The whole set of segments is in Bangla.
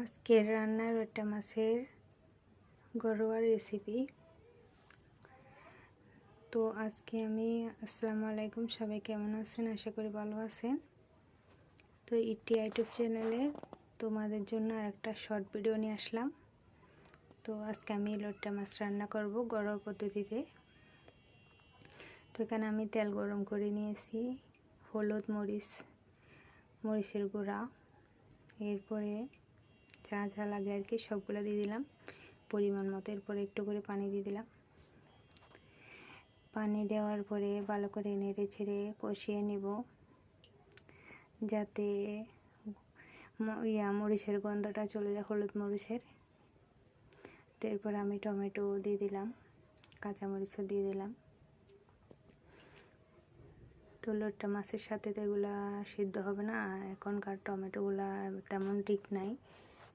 আজকের রান্না লোট্টা মাছের ঘরোয়া রেসিপি। তো আজকে আমি আসসালামু আলাইকুম, সবাই কেমন আছেন? আশা করি ভালো আছেন। তো ইটি ইউটিউব চ্যানেলে তোমাদের জন্য আরেকটা শর্ট ভিডিও নিয়ে আসলাম। তো আজকে আমি লোট্টা মাছ রান্না করব ঘরোয়া পদ্ধতিতে। তো এখানে আমি তেল গরম করে নিয়েছি, হলুদ, মরিচের গুঁড়া, এরপরে যা যা লাগে আর কি সবগুলো দিয়ে দিলাম পরিমাণ মতো। এরপরে একটু করে পানি দিয়ে দিলাম। পানি দেওয়ার পরে ভালো করে নেড়ে ছেড়ে কষিয়ে নেব, যাতে মরিচের গন্ধটা চলে যায়, হলুদ মরিচের। তো এরপর আমি টমেটো দিয়ে দিলাম, কাঁচামরিচও দিয়ে দিলাম। তো লোট্টা মাছের সাথে তো এগুলা সিদ্ধ হবে না, এখনকার টমেটোগুলা তেমন ঠিক নাই।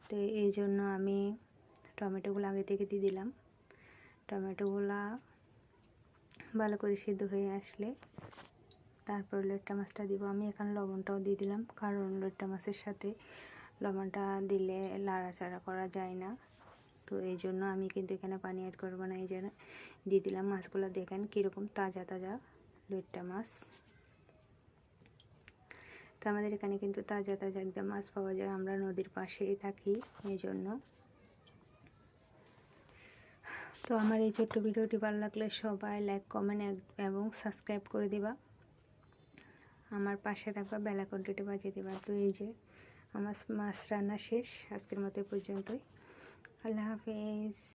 তো এই জন্য আমি টমেটোগুলো আগে থেকে দিয়ে দিলাম। টমেটোগুলা ভালো করে সিদ্ধ হয়ে আসলে তারপর লোট্টা মাছটা দিব। আমি এখানে লবণটাও দিয়ে দিলাম, কারণ লোট্টা মাছের সাথে লবণটা দিলে লাড়াচাড়া করা যায় না। তো এই জন্য আমি কিন্তু এখানে পানি অ্যাড করবো না, এই জন্য দিয়ে দিলাম। মাছগুলো দেখেন কীরকম তাজা তাজা লোট্টা মাছ। তো আমাদের এখানে কিন্তু তাজা তাজা একদম মাছ পাওয়া যায়, আমরা নদীর পাশেই থাকি এই জন্য। তো আমার এই ছোট্ট ভিডিওটি ভালো লাগলে সবাই লাইক, কমেন্ট এবং সাবস্ক্রাইব করে দিবা, আমার পাশে থাকবা, বেল আইকনটি বাজিয়ে দিবা। তো এই যে আমার মাছ রান্না শেষ, আজকের মতো পর্যন্তই। আল্লাহ হাফেজ।